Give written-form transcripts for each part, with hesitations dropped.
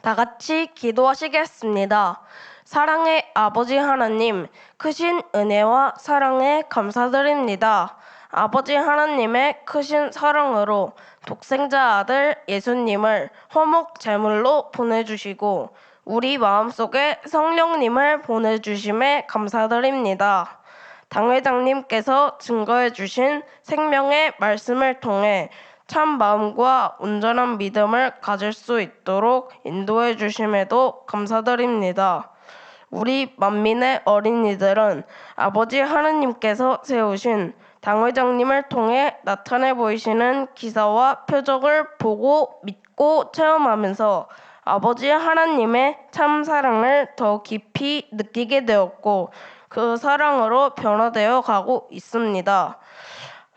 다 같이 기도하시겠습니다. 사랑의 아버지 하나님, 크신 은혜와 사랑에 감사드립니다. 아버지 하나님의 크신 사랑으로 독생자 아들 예수님을 화목 제물로 보내주시고 우리 마음속에 성령님을 보내주심에 감사드립니다. 당회장님께서 증거해 주신 생명의 말씀을 통해 참 마음과 온전한 믿음을 가질 수 있도록 인도해 주심에도 감사드립니다. 우리 만민의 어린이들은 아버지 하나님께서 세우신 당회장님을 통해 나타내 보이시는 기사와 표적을 보고 믿고 체험하면서 아버지 하나님의 참 사랑을 더 깊이 느끼게 되었고 그 사랑으로 변화되어 가고 있습니다.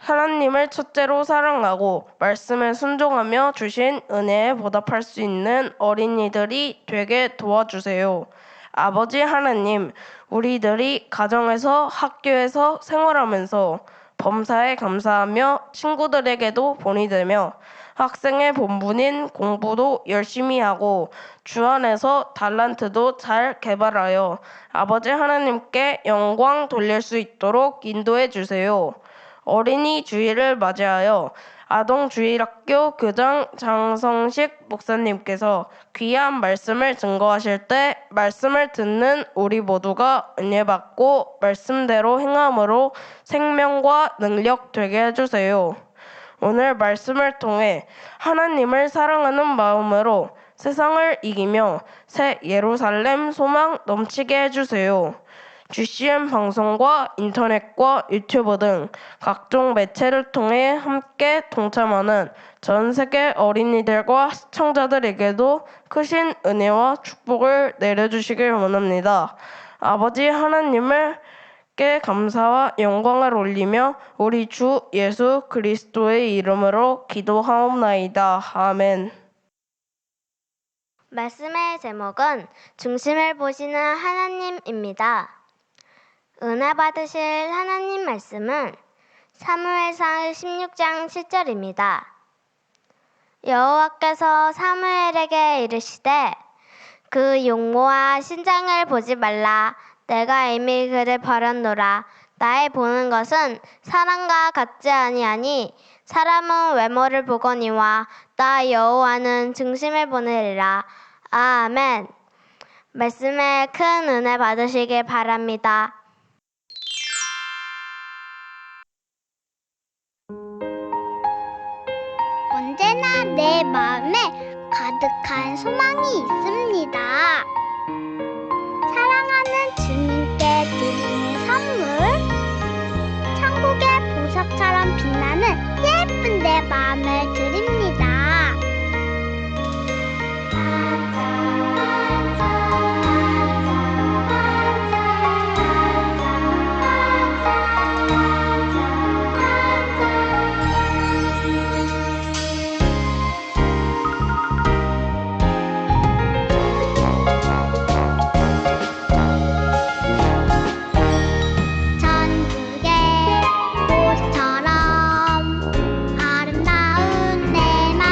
하나님을 첫째로 사랑하고 말씀에 순종하며 주신 은혜에 보답할 수 있는 어린이들이 되게 도와주세요. 아버지 하나님, 우리들이 가정에서 학교에서 생활하면서 범사에 감사하며 친구들에게도 본이 되며 학생의 본분인 공부도 열심히 하고 주 안에서 달란트도 잘 개발하여 아버지 하나님께 영광 돌릴 수 있도록 인도해 주세요. 어린이 주일을 맞이하여 아동주일학교 교장 장성식 목사님께서 귀한 말씀을 증거하실 때 말씀을 듣는 우리 모두가 은혜 받고 말씀대로 행함으로 생명과 능력 되게 해주세요. 오늘 말씀을 통해 하나님을 사랑하는 마음으로 세상을 이기며 새 예루살렘 소망 넘치게 해주세요. GCN 방송과 인터넷과 유튜브 등 각종 매체를 통해 함께 동참하는 전 세계 어린이들과 시청자들에게도 크신 은혜와 축복을 내려주시길 원합니다. 아버지 하나님께 감사와 영광을 올리며 우리 주 예수 그리스도의 이름으로 기도하옵나이다. 아멘. 말씀의 제목은 중심을 보시는 하나님입니다. 은혜 받으실 하나님 말씀은 사무엘상 16장 7절입니다. 여호와께서 사무엘에게 이르시되 그 용모와 신장을 보지 말라. 내가 이미 그를 버렸노라. 나의 보는 것은 사람과 같지 아니하니 사람은 외모를 보거니와 나 여호와는 중심을 보느니라. 아멘. 말씀에 큰 은혜 받으시길 바랍니다. 언제나 내 마음에 가득한 소망이 있습니다. 사랑하는 주님께 드리는 선물, 천국의 보석처럼 빛나는 예쁜 내 마음을 드립니다. 천국의 보석처럼 아름다운 내 맘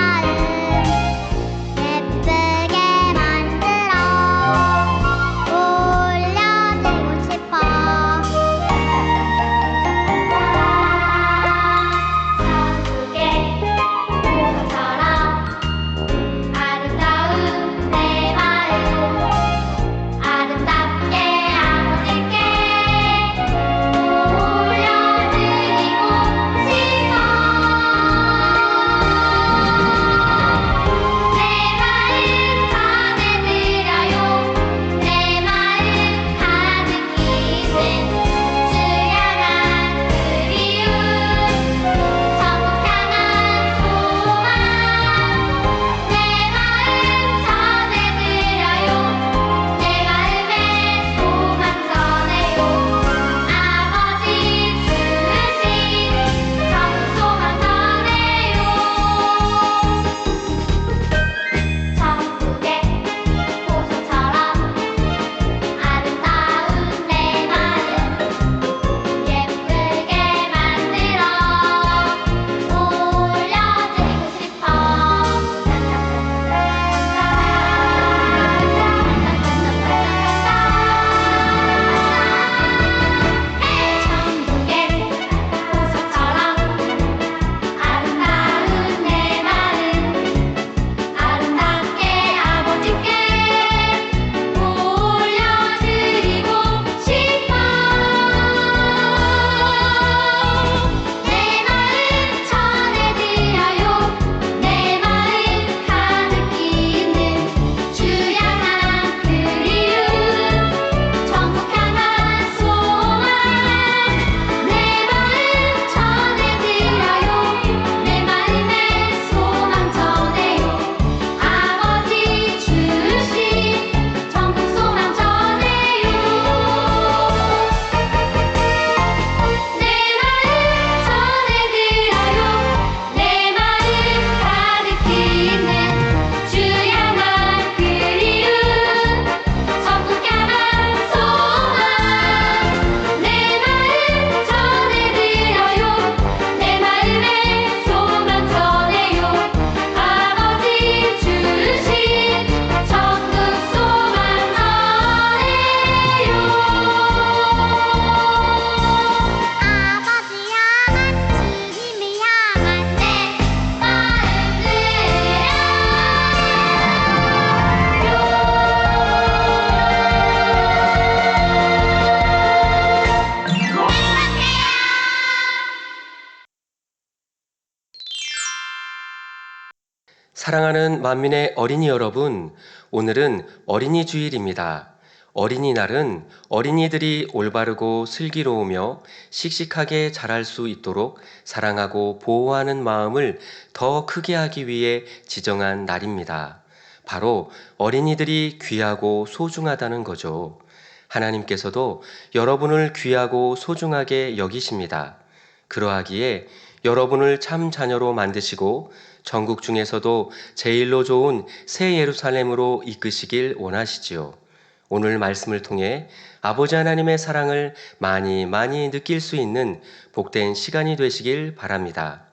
사랑하는 만민의 어린이 여러분, 오늘은 어린이 주일입니다. 어린이날은 어린이들이 올바르고 슬기로우며 씩씩하게 자랄 수 있도록 사랑하고 보호하는 마음을 더 크게 하기 위해 지정한 날입니다. 바로 어린이들이 귀하고 소중하다는 거죠. 하나님께서도 여러분을 귀하고 소중하게 여기십니다. 그러하기에 여러분을 참 자녀로 만드시고 전국 중에서도 제일로 좋은 새 예루살렘으로 이끄시길 원하시지요. 오늘 말씀을 통해 아버지 하나님의 사랑을 많이 느낄 수 있는 복된 시간이 되시길 바랍니다.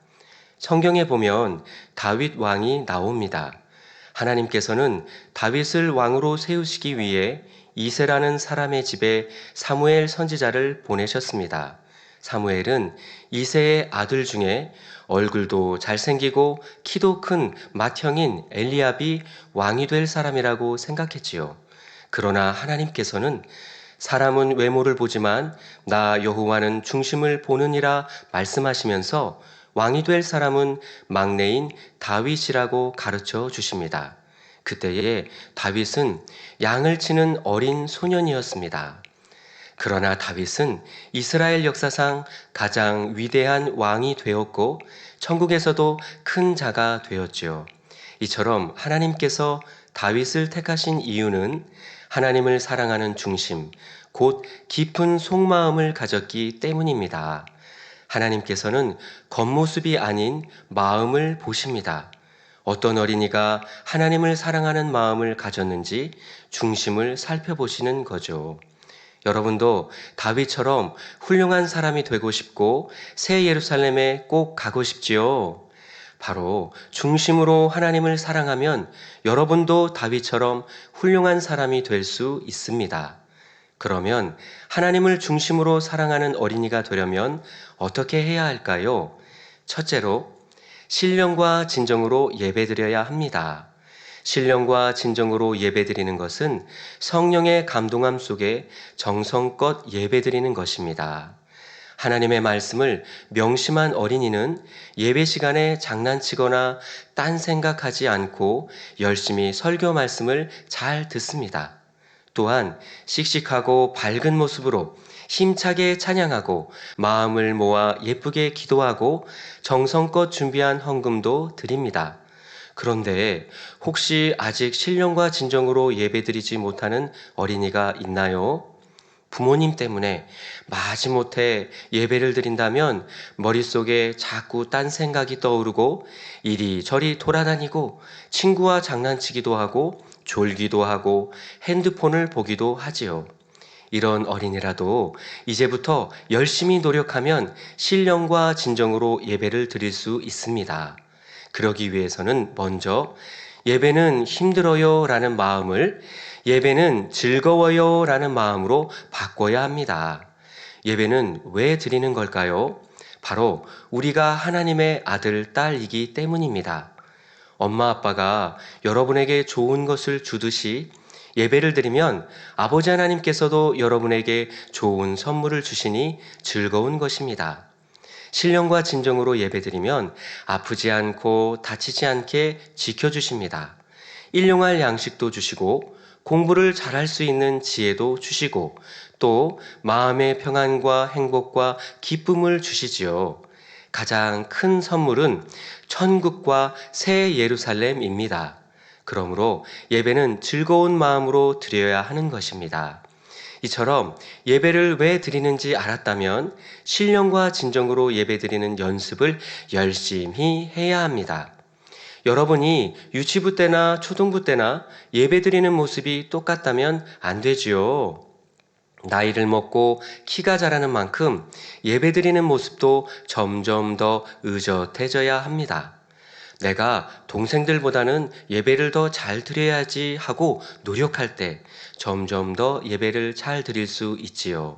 성경에 보면 다윗 왕이 나옵니다. 하나님께서는 다윗을 왕으로 세우시기 위해 이새라는 사람의 집에 사무엘 선지자를 보내셨습니다. 사무엘은 이새의 아들 중에 얼굴도 잘생기고 키도 큰 맏형인 엘리압이 왕이 될 사람이라고 생각했지요. 그러나 하나님께서는 사람은 외모를 보지만 나 여호와는 중심을 보느니라 말씀하시면서 왕이 될 사람은 막내인 다윗이라고 가르쳐 주십니다. 그때에 다윗은 양을 치는 어린 소년이었습니다. 그러나 다윗은 이스라엘 역사상 가장 위대한 왕이 되었고 천국에서도 큰 자가 되었지요. 이처럼 하나님께서 다윗을 택하신 이유는 하나님을 사랑하는 중심, 곧 깊은 속마음을 가졌기 때문입니다. 하나님께서는 겉모습이 아닌 마음을 보십니다. 어떤 어린이가 하나님을 사랑하는 마음을 가졌는지 중심을 살펴보시는 거죠. 여러분도 다윗처럼 훌륭한 사람이 되고 싶고 새 예루살렘에 꼭 가고 싶지요. 바로 중심으로 하나님을 사랑하면 여러분도 다윗처럼 훌륭한 사람이 될 수 있습니다. 그러면 하나님을 중심으로 사랑하는 어린이가 되려면 어떻게 해야 할까요? 첫째로 신령과 진정으로 예배드려야 합니다. 신령과 진정으로 예배드리는 것은 성령의 감동함 속에 정성껏 예배드리는 것입니다. 하나님의 말씀을 명심한 어린이는 예배 시간에 장난치거나 딴 생각하지 않고 열심히 설교 말씀을 잘 듣습니다. 또한 씩씩하고 밝은 모습으로 힘차게 찬양하고 마음을 모아 예쁘게 기도하고 정성껏 준비한 헌금도 드립니다. 그런데 혹시 아직 신령과 진정으로 예배드리지 못하는 어린이가 있나요? 부모님 때문에 마지못해 예배를 드린다면 머릿속에 자꾸 딴 생각이 떠오르고 이리저리 돌아다니고 친구와 장난치기도 하고 졸기도 하고 핸드폰을 보기도 하지요. 이런 어린이라도 이제부터 열심히 노력하면 신령과 진정으로 예배를 드릴 수 있습니다. 그러기 위해서는 먼저 예배는 힘들어요 라는 마음을 예배는 즐거워요 라는 마음으로 바꿔야 합니다. 예배는 왜 드리는 걸까요? 바로 우리가 하나님의 아들, 딸이기 때문입니다. 엄마, 아빠가 여러분에게 좋은 것을 주듯이 예배를 드리면 아버지 하나님께서도 여러분에게 좋은 선물을 주시니 즐거운 것입니다. 신령과 진정으로 예배드리면 아프지 않고 다치지 않게 지켜주십니다. 일용할 양식도 주시고 공부를 잘할 수 있는 지혜도 주시고 또 마음의 평안과 행복과 기쁨을 주시지요. 가장 큰 선물은 천국과 새 예루살렘입니다. 그러므로 예배는 즐거운 마음으로 드려야 하는 것입니다. 이처럼 예배를 왜 드리는지 알았다면 신령과 진정으로 예배드리는 연습을 열심히 해야 합니다. 여러분이 유치부 때나 초등부 때나 예배드리는 모습이 똑같다면 안 되지요. 나이를 먹고 키가 자라는 만큼 예배드리는 모습도 점점 더 의젓해져야 합니다. 내가 동생들보다는 예배를 더 잘 드려야지 하고 노력할 때 점점 더 예배를 잘 드릴 수 있지요.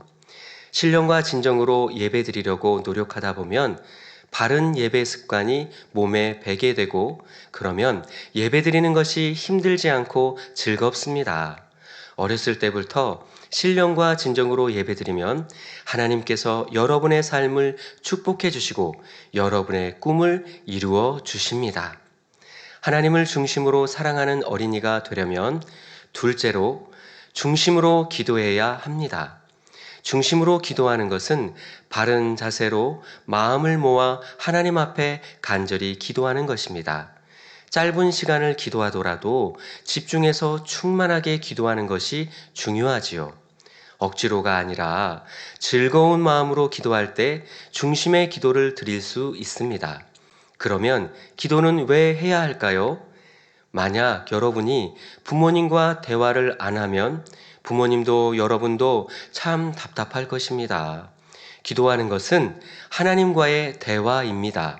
신령과 진정으로 예배 드리려고 노력하다 보면 바른 예배 습관이 몸에 배게 되고 그러면 예배 드리는 것이 힘들지 않고 즐겁습니다. 어렸을 때부터 신령과 진정으로 예배드리면 하나님께서 여러분의 삶을 축복해 주시고 여러분의 꿈을 이루어 주십니다. 하나님을 중심으로 사랑하는 어린이가 되려면 둘째로 중심으로 기도해야 합니다. 중심으로 기도하는 것은 바른 자세로 마음을 모아 하나님 앞에 간절히 기도하는 것입니다. 짧은 시간을 기도하더라도 집중해서 충만하게 기도하는 것이 중요하지요. 억지로가 아니라 즐거운 마음으로 기도할 때 중심의 기도를 드릴 수 있습니다. 그러면 기도는 왜 해야 할까요? 만약 여러분이 부모님과 대화를 안 하면 부모님도 여러분도 참 답답할 것입니다. 기도하는 것은 하나님과의 대화입니다.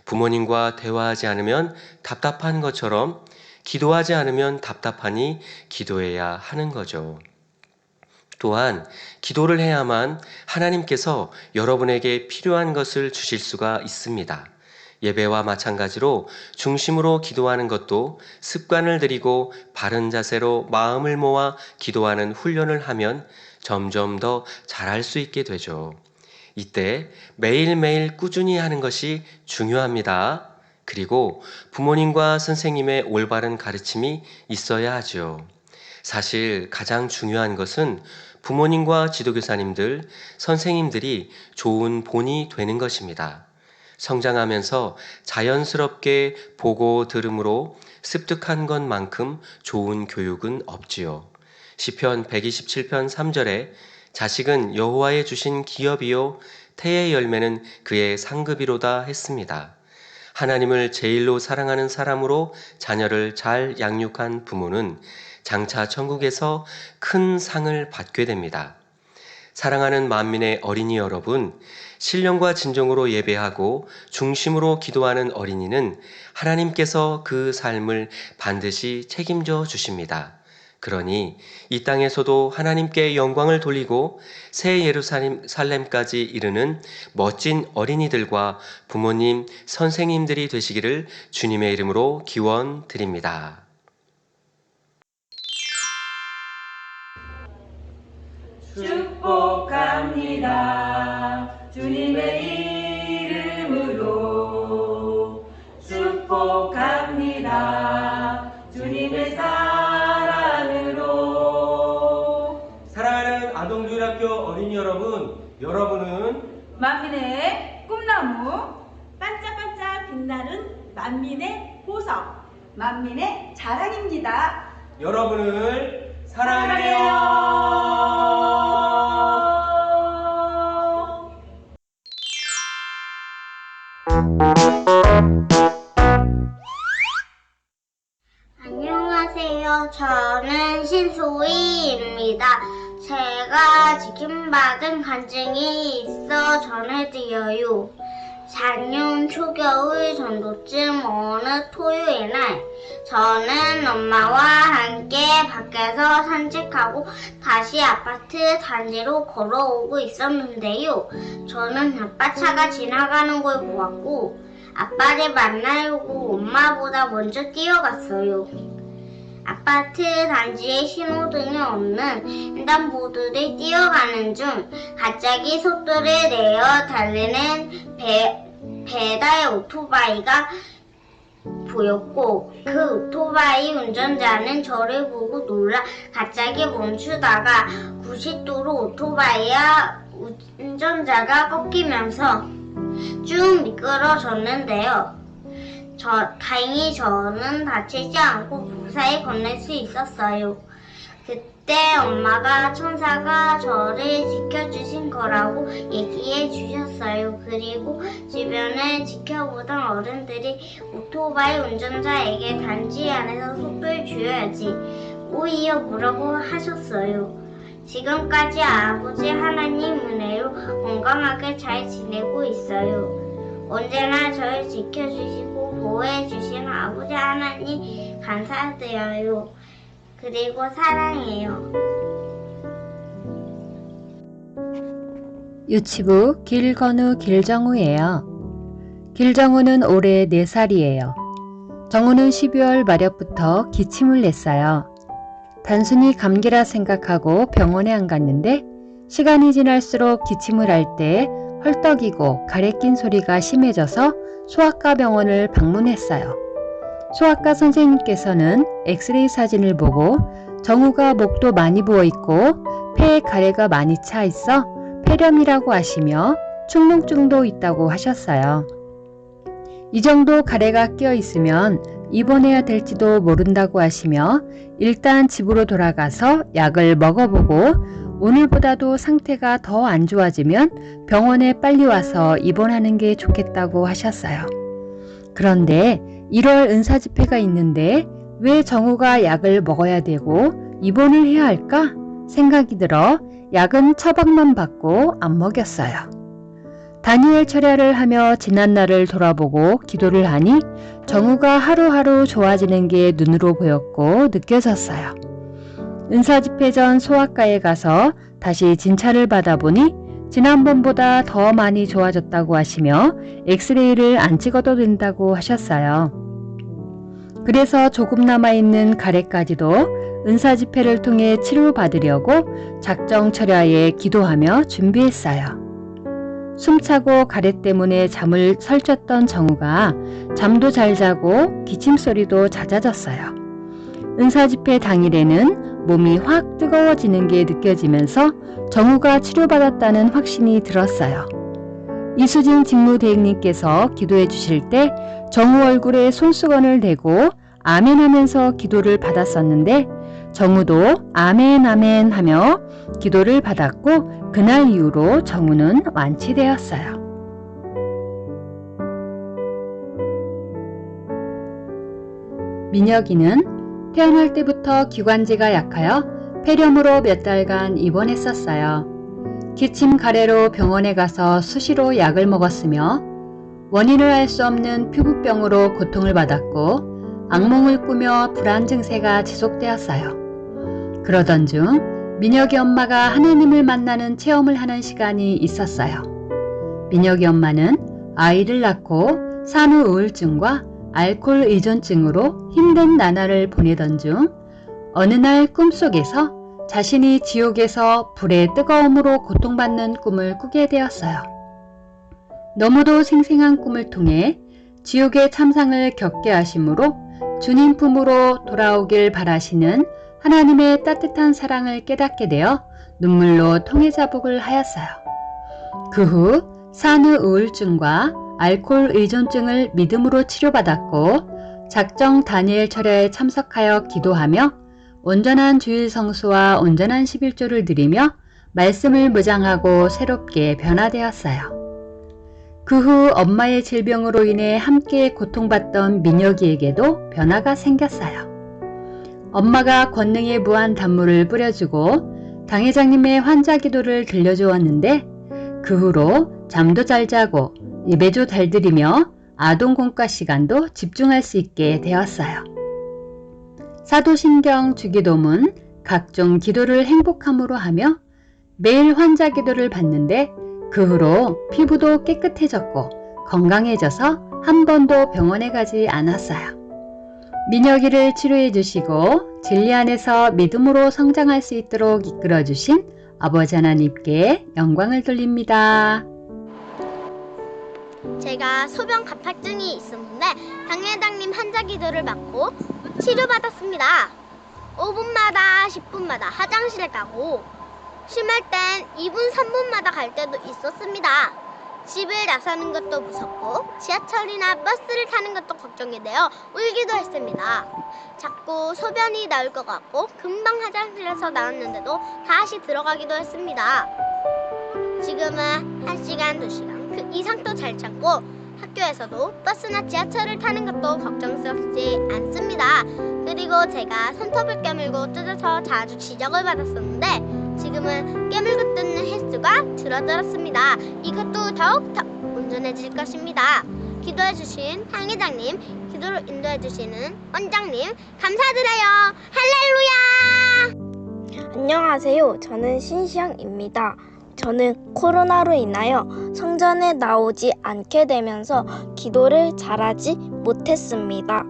부모님과 대화하지 않으면 답답한 것처럼 기도하지 않으면 답답하니 기도해야 하는 거죠. 또한 기도를 해야만 하나님께서 여러분에게 필요한 것을 주실 수가 있습니다. 예배와 마찬가지로 중심으로 기도하는 것도 습관을 들이고 바른 자세로 마음을 모아 기도하는 훈련을 하면 점점 더 잘할 수 있게 되죠. 이때 매일매일 꾸준히 하는 것이 중요합니다. 그리고 부모님과 선생님의 올바른 가르침이 있어야 하죠. 사실 가장 중요한 것은 부모님과 지도교사님들, 선생님들이 좋은 본이 되는 것입니다. 성장하면서 자연스럽게 보고 들음으로 습득한 것만큼 좋은 교육은 없지요. 시편 127편 3절에 자식은 여호와의 주신 기업이요 태의 열매는 그의 상급이로다 했습니다. 하나님을 제일로 사랑하는 사람으로 자녀를 잘 양육한 부모는 장차 천국에서 큰 상을 받게 됩니다. 사랑하는 만민의 어린이 여러분, 신령과 진정으로 예배하고 중심으로 기도하는 어린이는 하나님께서 그 삶을 반드시 책임져 주십니다. 그러니 이 땅에서도 하나님께 영광을 돌리고 새 예루살렘까지 이르는 멋진 어린이들과 부모님, 선생님들이 되시기를 주님의 이름으로 기원 드립니다. 축복합니다. 주님의 이름으로 축복합니다. 주님의 사랑으로. 사랑하는 아동교육학교 어린이 여러분, 여러분은 만민의 꿈나무, 반짝반짝 빛나는 만민의 보석, 만민의 자랑입니다. 여러분을 사랑해요. 안녕하세요. 저는 신소희입니다. 제가 지킴받은 간증이 있어 전해드려요. 작년 초겨울 정도쯤 어느 토요일 날 저는 엄마와 함께 밖에서 산책하고 다시 아파트 단지로 걸어오고 있었는데요. 저는 아빠 차가 지나가는 걸 보았고 아빠를 만나려고 엄마보다 먼저 뛰어갔어요. 아파트 단지에 신호등이 없는 횡단보도를 뛰어가는 중 갑자기 속도를 내어 달리는 배달 오토바이가 보였고 그 오토바이 운전자는 저를 보고 놀라 갑자기 멈추다가 90도로 오토바이와 운전자가 꺾이면서 쭉 미끄러졌는데요. 다행히 저는 다치지 않고 무사히 건널 수 있었어요. 그때 엄마가 천사가 저를 지켜주신 거라고 얘기해 주셨어요. 그리고 주변을 지켜보던 어른들이 오토바이 운전자에게 단지 안에서 속도를 줄여야지 오히려 뭐라고 하셨어요. 지금까지 아버지 하나님 은혜로 건강하게 잘 지내고 있어요. 언제나 저를 지켜주시고 보호해주시는 아버지 하나님 감사드려요. 그리고 사랑해요. 유치부 길건우 길정우예요. 길정우는 올해 4살이에요. 정우는 12월 말엽부터 기침을 냈어요. 단순히 감기라 생각하고 병원에 안 갔는데 시간이 지날수록 기침을 할 때 헐떡이고 가래낀 소리가 심해져서 소아과 병원을 방문했어요. 소아과 선생님께서는 엑스레이 사진을 보고 정우가 목도 많이 부어있고 폐에 가래가 많이 차 있어 폐렴이라고 하시며 축농증도 있다고 하셨어요. 이 정도 가래가 끼어 있으면 입원해야 될지도 모른다고 하시며 일단 집으로 돌아가서 약을 먹어보고 오늘보다도 상태가 더 안 좋아지면 병원에 빨리 와서 입원하는 게 좋겠다고 하셨어요. 그런데 1월 은사집회가 있는데 왜 정우가 약을 먹어야 되고 입원을 해야 할까 생각이 들어 약은 처방만 받고 안 먹였어요. 다니엘 철야를 하며 지난날을 돌아보고 기도를 하니 정우가 하루하루 좋아지는 게 눈으로 보였고 느껴졌어요. 은사집회 전 소아과에 가서 다시 진찰을 받아보니 지난번보다 더 많이 좋아졌다고 하시며 엑스레이를 안 찍어도 된다고 하셨어요. 그래서 조금 남아있는 가래까지도 은사집회를 통해 치료받으려고 작정 철야에 기도하며 준비했어요. 숨차고 가래 때문에 잠을 설쳤던 정우가 잠도 잘 자고 기침소리도 잦아졌어요. 은사집회 당일에는 몸이 확 뜨거워지는 게 느껴지면서 정우가 치료받았다는 확신이 들었어요. 이수진 직무대행님께서 기도해 주실 때 정우 얼굴에 손수건을 대고 아멘 하면서 기도를 받았었는데 정우도 아멘 아멘 하며 기도를 받았고 그날 이후로 정우는 완치되었어요. 민혁이는 태어날 때부터 기관지가 약하여 폐렴으로 몇 달간 입원했었어요. 기침 가래로 병원에 가서 수시로 약을 먹었으며 원인을 알 수 없는 피부병으로 고통을 받았고 악몽을 꾸며 불안 증세가 지속되었어요. 그러던 중 민혁이 엄마가 하나님을 만나는 체험을 하는 시간이 있었어요. 민혁이 엄마는 아이를 낳고 산후 우울증과 알코올 의존증으로 힘든 나날을 보내던 중 어느 날 꿈속에서 자신이 지옥에서 불의 뜨거움으로 고통받는 꿈을 꾸게 되었어요. 너무도 생생한 꿈을 통해 지옥의 참상을 겪게 하심으로 주님 품으로 돌아오길 바라시는 하나님의 따뜻한 사랑을 깨닫게 되어 눈물로 통해자복을 하였어요. 그 후 산후 우울증과 알코올 의존증을 믿음으로 치료받았고 작정 다니엘 철야에 참석하여 기도하며 온전한 주일 성수와 온전한 11조를 드리며 말씀을 묵상하고 새롭게 변화되었어요. 그 후 엄마의 질병으로 인해 함께 고통받던 민혁이에게도 변화가 생겼어요. 엄마가 권능의 무한 단물을 뿌려주고 당회장님의 환자 기도를 들려주었는데 그 후로 잠도 잘 자고 예배도 잘 드리며 아동공과 시간도 집중할 수 있게 되었어요. 사도신경 주기도문 각종 기도를 행복함으로 하며 매일 환자 기도를 받는데 그 후로 피부도 깨끗해졌고 건강해져서 한 번도 병원에 가지 않았어요. 민혁이를 치료해 주시고 진리 안에서 믿음으로 성장할 수 있도록 이끌어 주신 아버지 하나님께 영광을 돌립니다. 제가 소변 갑탈증이 있었는데 당회장님 환자 기도를 받고 치료받았습니다. 5분마다 10분마다 화장실에 가고 심할 땐 2분 3분마다 갈 때도 있었습니다. 집을 나서는 것도 무섭고 지하철이나 버스를 타는 것도 걱정이 되어 울기도 했습니다. 자꾸 소변이 나올 것 같고 금방 화장실에서 나왔는데도 다시 들어가기도 했습니다. 지금은 1시간, 2시간 그 이상도 잘 참고 학교에서도 버스나 지하철을 타는 것도 걱정스럽지 않습니다. 그리고 제가 손톱을 깨물고 뜯어서 자주 지적을 받았었는데 지금은 깨물고 뜯는 횟수가 줄어들었습니다. 이것도 더욱더 온전해질 것입니다. 기도해주신 당회장님, 기도를 인도해주시는 원장님 감사드려요. 할렐루야! 안녕하세요. 저는 신시영입니다. 저는 코로나로 인하여 성전에 나오지 않게 되면서 기도를 잘하지 못했습니다.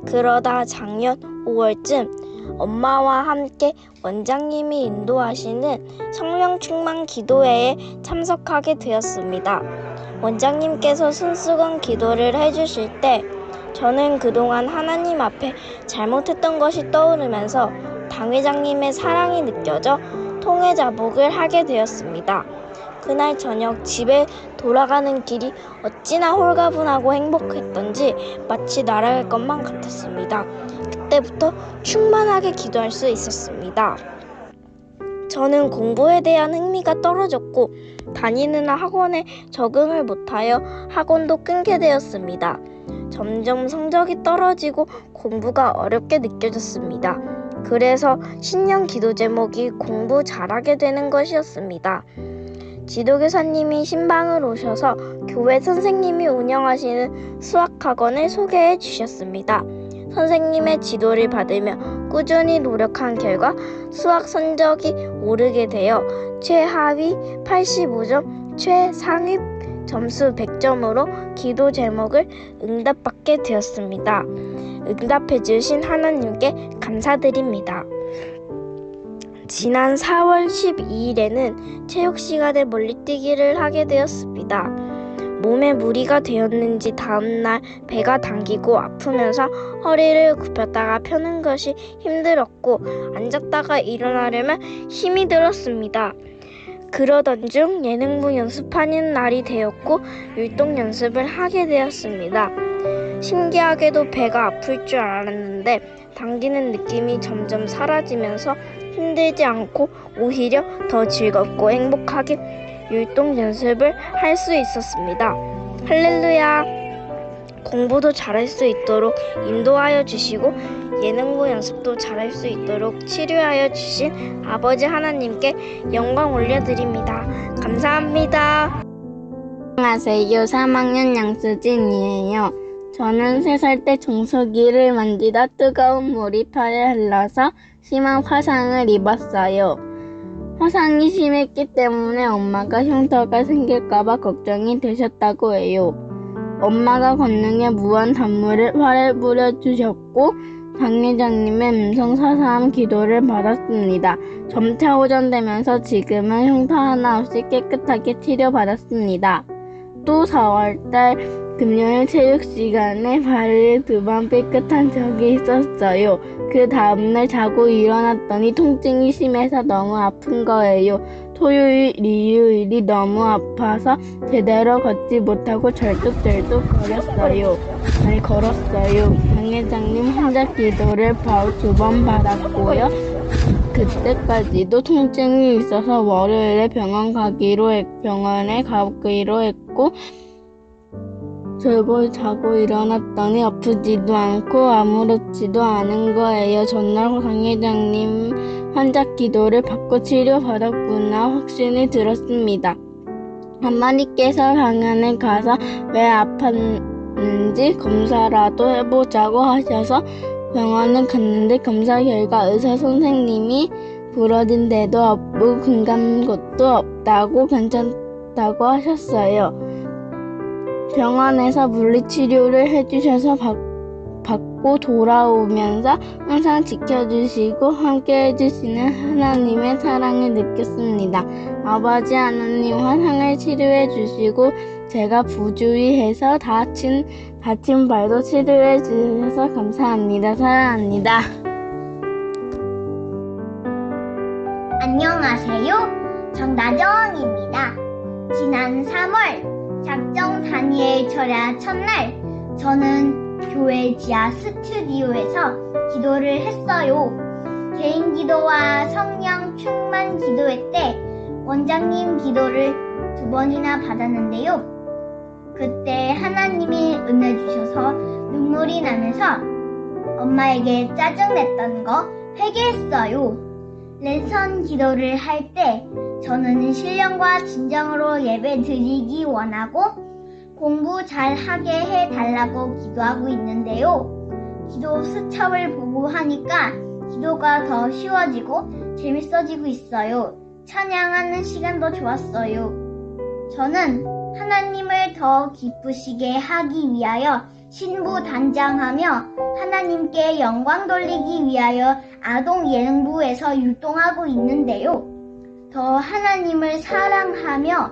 그러다 작년 5월쯤 엄마와 함께 원장님이 인도하시는 성령 충만 기도회에 참석하게 되었습니다. 원장님께서 손수건 기도를 해주실 때 저는 그동안 하나님 앞에 잘못했던 것이 떠오르면서 당회장님의 사랑이 느껴져 통회 자복을 하게 되었습니다. 그날 저녁 집에 돌아가는 길이 어찌나 홀가분하고 행복했던지 마치 날아갈 것만 같았습니다. 그때부터 충만하게 기도할 수 있었습니다. 저는 공부에 대한 흥미가 떨어졌고 다니는 학원에 적응을 못하여 학원도 끊게 되었습니다. 점점 성적이 떨어지고 공부가 어렵게 느껴졌습니다. 그래서 신년 기도 제목이 공부 잘하게 되는 것이었습니다. 지도교사님이 신방을 오셔서 교회 선생님이 운영하시는 수학학원을 소개해 주셨습니다. 선생님의 지도를 받으며 꾸준히 노력한 결과 수학 성적이 오르게 되어 최하위 85점, 최상위 점수 100점으로 기도 제목을 응답받게 되었습니다. 응답해 주신 하나님께 감사드립니다. 지난 4월 12일에는 체육 시간에 멀리뛰기를 하게 되었습니다. 몸에 무리가 되었는지 다음날 배가 당기고 아프면서 허리를 굽혔다가 펴는 것이 힘들었고 앉았다가 일어나려면 힘이 들었습니다. 그러던 중 예능부 연습하는 날이 되었고 율동 연습을 하게 되었습니다. 신기하게도 배가 아플 줄 알았는데 당기는 느낌이 점점 사라지면서 힘들지 않고 오히려 더 즐겁고 행복하게 율동 연습을 할 수 있었습니다. 할렐루야! 공부도 잘할 수 있도록 인도하여 주시고 예능부 연습도 잘할 수 있도록 치료하여 주신 아버지 하나님께 영광 올려드립니다. 감사합니다. 안녕하세요. 3학년 양수진이에요. 저는 3살 때 정수기를 만지다 뜨거운 물이 팔에 흘러서 심한 화상을 입었어요. 화상이 심했기 때문에 엄마가 흉터가 생길까봐 걱정이 되셨다고 해요. 엄마가 권능의 무한 단물을 활에 뿌려주셨고 당회장님의 음성 사사함 기도를 받았습니다. 점차 호전되면서 지금은 흉터 하나 없이 깨끗하게 치료받았습니다. 또 4월달 금요일 체육 시간에 발을 2번 삐끗한 적이 있었어요. 그 다음날 자고 일어났더니 통증이 심해서 너무 아픈 거예요. 토요일, 일요일이 너무 아파서 제대로 걷지 못하고 절뚝절뚝 걸었어요. 당회장님 혼자 기도를 바로 2번 받았고요. 그때까지도 통증이 있어서 월요일에 병원에 가기로 했고 자고 일어났더니 아프지도 않고 아무렇지도 않은 거예요. 전날 당회장님 환자 기도를 받고 치료받았구나 확신이 들었습니다. 어머니께서 병원에 가서 왜 아팠는지 검사라도 해보자고 하셔서 병원에 갔는데 검사 결과 의사 선생님이 부러진 데도 없고 금간 곳도 없다고 괜찮다고 하셨어요. 병원에서 물리치료를 해주셔서 받고 돌아오면서 항상 지켜주시고 함께 해주시는 하나님의 사랑을 느꼈습니다. 아버지 하나님 화상을 치료해 주시고 제가 부주의해서 다친 발도 치료해 주셔서 감사합니다. 사랑합니다. 안녕하세요. 정다정입니다. 지난 3월 작정 다니엘 철야 첫날 저는 교회 지하 스튜디오에서 기도를 했어요. 개인 기도와 성령 충만 기도회 때 원장님 기도를 2번이나 받았는데요. 그때 하나님이 은혜 주셔서 눈물이 나면서 엄마에게 짜증냈던 거 회개했어요. 랜선 기도를 할 때 저는 신령과 진정으로 예배 드리기 원하고 공부 잘하게 해달라고 기도하고 있는데요. 기도 수첩을 보고 하니까 기도가 더 쉬워지고 재밌어지고 있어요. 찬양하는 시간도 좋았어요. 저는 하나님을 더 기쁘시게 하기 위하여 신부단장하며 하나님께 영광 돌리기 위하여 아동 예능부에서 율동하고 있는데요. 더 하나님을 사랑하며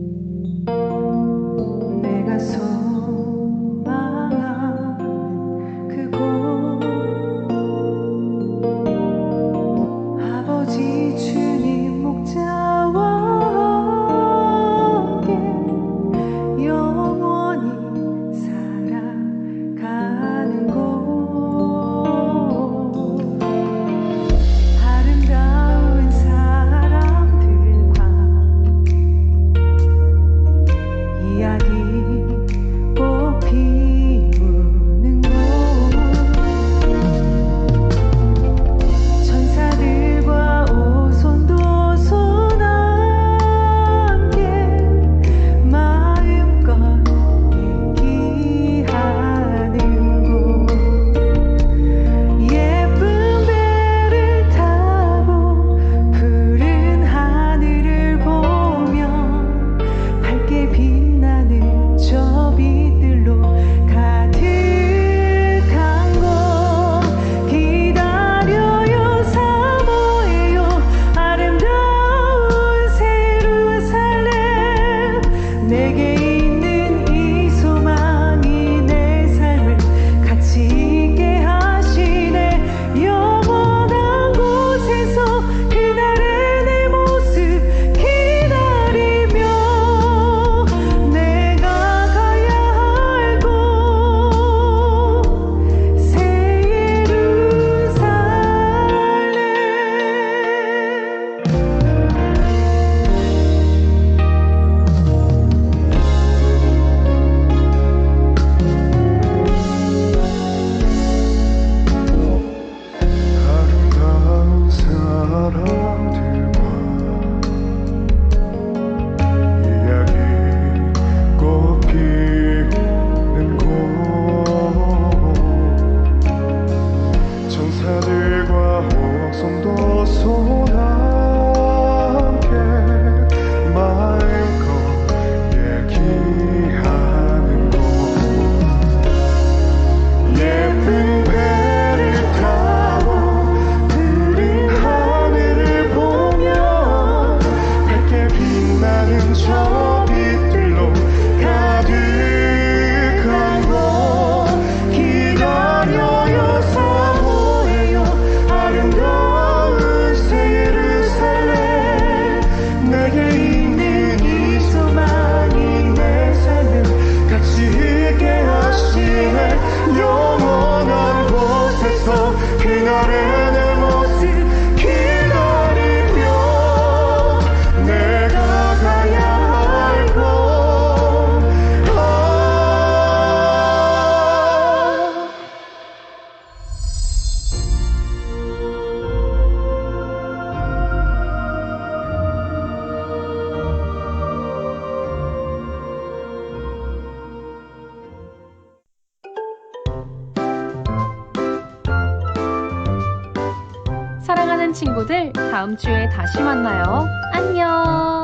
친구들, 다음 주에 다시 만나요. 안녕!